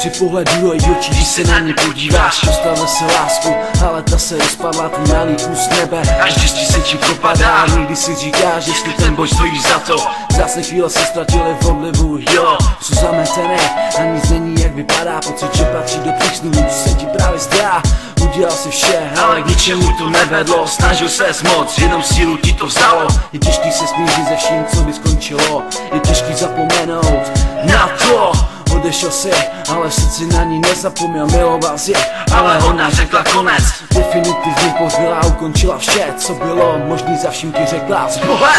při pohledu do jejich očí, když se na mě podíváš. Dostala se lásku, ale ta se rozpadla, ty malý kus nebe a štěstí se ti propadá. A někdy si říkáš, jestli ten boj stojí za to. Zase chvíle se ztratili v odlivu, jo, jsou zametené a nic není jak vypadá. Pocit, že patří do tvých snů, se ti právě zdá. Udělal si vše, ale k ničemu to nevedlo. Snažil ses moc, jenom sílu ti to vzalo. Je těžký se smířit se vším, co by skončilo. Je těžký zapomenout na to. Odešel si, ale v srdci na ní nezapomněl. Miloval si, ale ona řekla konec. Definitivně pozbyla, ukončila vše, co bylo možný, za vším ti řekla zboha.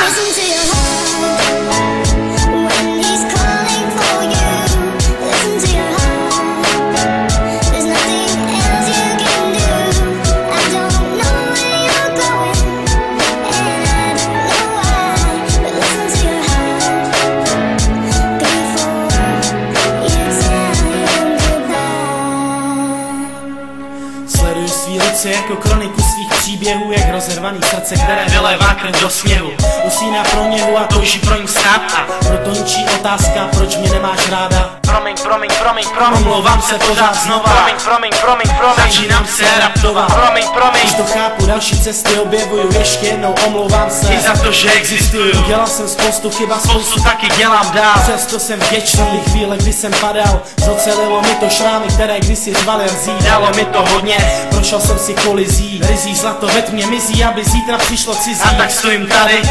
Sleduju svý ruce jako kroniku svých příběhů, jak rozervaný srdce, které vylévá krev do směhu. Usíná pro něhu a touží pro ní stát. A proto ničí otázka, proč mě nemáš ráda. Promiň, omlouvám se pořád znova. Promiň, začínám se raptovat. Už to chápu, další cesty objevuju, ještě jednou omlouvám se. I za to, že existuju. Udělal jsem spoustu chyb a spoustu taky dělám dál. Přesto jsem vděčný, chvíle, kdy jsem padal. Zocelilo mi to šrámy, které kdysi řvaly rzí. Dalo mi to hodně, prošel jsem si kolizí. Rizí zlato ve tmě mizí, aby zítra přišlo cizí. A tak stojím tady.